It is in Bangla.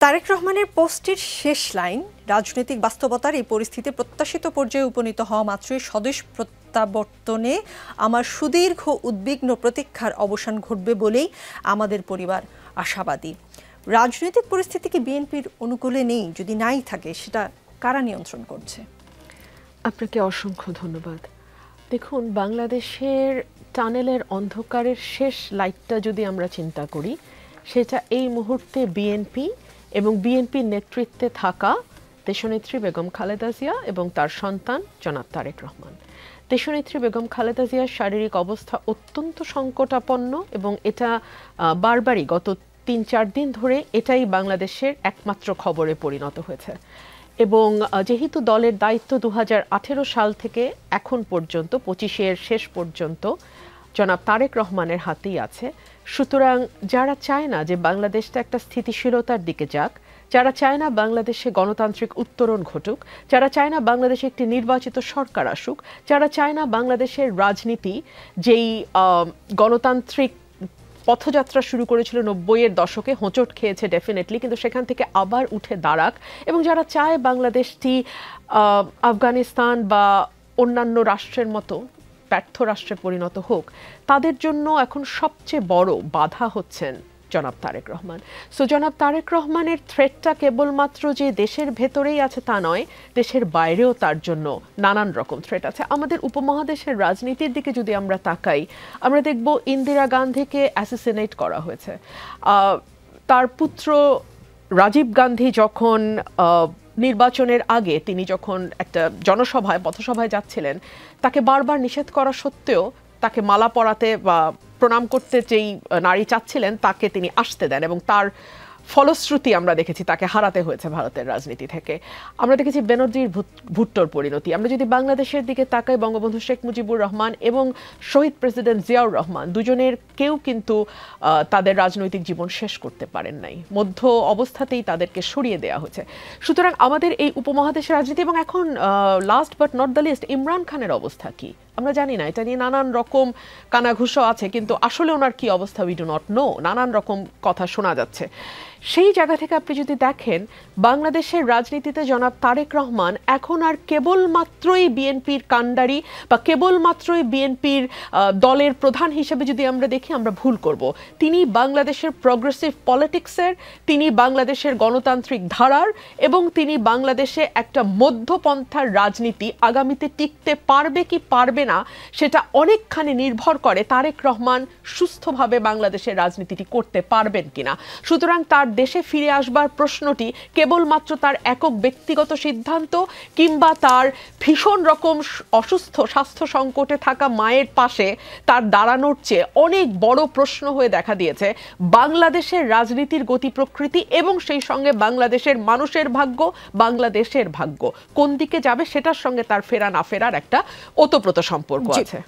তারেক রহমানের পোস্টের শেষ লাইন, রাজনৈতিক বাস্তবতার এই পরিস্থিতি প্রত্যাশিত পর্যায়ে উপনীত হওয়া মাত্রই স্বদেশ প্রত্যাবর্তনে আমার সুদীর্ঘ উদ্বিগ্ন প্রতীক্ষার অবসান ঘটবে বলেই আমাদের পরিবার আশাবাদী। রাজনৈতিক পরিস্থিতি কি বিএনপির অনুকূলে নেই? যদি নাই থাকে, সেটা কারা নিয়ন্ত্রণ করছে? আপনাকে অসংখ্য ধন্যবাদ। দেখুন, বাংলাদেশের টানেলের অন্ধকারের শেষ লাইটটা যদি আমরা চিন্তা করি, সেটা এই মুহূর্তে বিএনপি এবং বিএনপির নেতৃত্বে থাকা দেশনেত্রী বেগম খালেদা জিয়া এবং তার সন্তান জনাব তারেক রহমান। দেশনেত্রী বেগম খালেদা জিয়ার শারীরিক অবস্থা অত্যন্ত সংকটাপন্ন এবং এটা বারবারই গত ৩-৪ দিন ধরে এটাই বাংলাদেশের একমাত্র খবরে পরিণত হয়েছে। এবং যেহেতু দলের দায়িত্ব ২০১৮ সাল থেকে এখন পর্যন্ত ২৫-এর শেষ পর্যন্ত জনাব তারেক রহমানের হাতেই আছে, সুতরাং যারা চায় না যে বাংলাদেশটা একটা স্থিতিশীলতার দিকে যাক, যারা চায় না বাংলাদেশে গণতান্ত্রিক উত্তরণ ঘটুক, যারা চায় না বাংলাদেশে একটি নির্বাচিত সরকার আসুক, যারা চায় না বাংলাদেশের রাজনীতি যেই গণতান্ত্রিক পথযাত্রা শুরু করেছিল ৯০-এর দশকে, হোঁচট খেয়েছে ডেফিনেটলি, কিন্তু সেখান থেকে আবার উঠে দাঁড়াক, এবং যারা চায় বাংলাদেশটি আফগানিস্তান বা অন্যান্য রাষ্ট্রের মতো ব্যর্থ রাষ্ট্রে পরিণত হোক, তাদের জন্য এখন সবচেয়ে বড় বাধা হচ্ছেন জনাব তারেক রহমান। সো জনাব তারেক রহমানের থ্রেটটা কেবলমাত্র যে দেশের ভেতরেই আছে তা নয়, দেশের বাইরেও তার জন্য নানান রকম থ্রেট আছে। আমাদের উপমহাদেশের রাজনীতির দিকে যদি আমরা তাকাই, আমরা দেখব ইন্দিরা গান্ধীকে অ্যাসিসিনেট করা হয়েছে। তার পুত্র রাজীব গান্ধী যখন নির্বাচনের আগে তিনি যখন একটা জনসভায় পথসভায় যাচ্ছিলেন, তাকে বারবার নিষেধ করা সত্ত্বেও তাকে মালা পরাতে বা প্রণাম করতে যেই নারী চাচ্ছিলেন তাকে তিনি আসতে দেন, এবং তার ফলশ্রুতি আমরা দেখেছি তাকে হারাতে হয়েছে ভারতের রাজনীতি থেকে। আমরা দেখেছি বেনজির ভুট্টোর পরিণতি। আমরা যদি বাংলাদেশের দিকে তাকাই, বঙ্গবন্ধু শেখ মুজিবুর রহমান এবং শহীদ প্রেসিডেন্ট জিয়াউর রহমান দুজনের কেউ কিন্তু তাদের রাজনৈতিক জীবন শেষ করতে পারেন নাই, মধ্য অবস্থাতেই তাদেরকে সরিয়ে দেওয়া হয়েছে। সুতরাং আমাদের এই উপমহাদেশের রাজনীতি, এবং এখন last but not the least, Imran খানের অবস্থা কি আমরা জানি না। এটা নিয়ে নানান রকম কানাঘুষো আছে, কিন্তু আসলে ওনার কি অবস্থা উই ডু নট নো। নানান রকম কথা শোনা যাচ্ছে। সেই জায়গা থেকে আপনি যদি দেখেন, বাংলাদেশের রাজনীতিতে জনাব তারেক রহমান এখন আর কেবলমাত্রই বিএনপির কাণ্ডারি বা কেবলমাত্রই বিএনপির দলের প্রধান হিসেবে যদি আমরা দেখি, আমরা ভুল করব। তিনি বাংলাদেশের প্রগ্রেসিভ পলিটিক্সের, তিনি বাংলাদেশের গণতান্ত্রিক ধারার, এবং তিনি বাংলাদেশে একটা মধ্যপন্থার রাজনীতি আগামীতে টিকতে পারবে কি পারবে না, সেটা অনেকখানি নির্ভর করে তারেক রহমান সুস্থভাবে বাংলাদেশের রাজনীতিটি করতে পারবেন কিনা। সুতরাং তার দেশে ফিরে আসবার প্রশ্নটি কেবলমাত্র তার একক ব্যক্তিগত সিদ্ধান্ত কিংবা তার ভীষণ রকম অসুস্থ স্বাস্থ্য সংকটে থাকা মায়ের পাশে তার দাঁড়ানোর চেয়ে অনেক বড় প্রশ্ন হয়ে দেখা দিয়েছে বাংলাদেশের রাজনীতির গতি প্রকৃতি, এবং সেই সঙ্গে বাংলাদেশের মানুষের ভাগ্য, বাংলাদেশের ভাগ্য কোন দিকে যাবে সেটার সঙ্গে তার ফেরা না ফেরার একটা ওতপ্রোত সম্পর্ক আছে।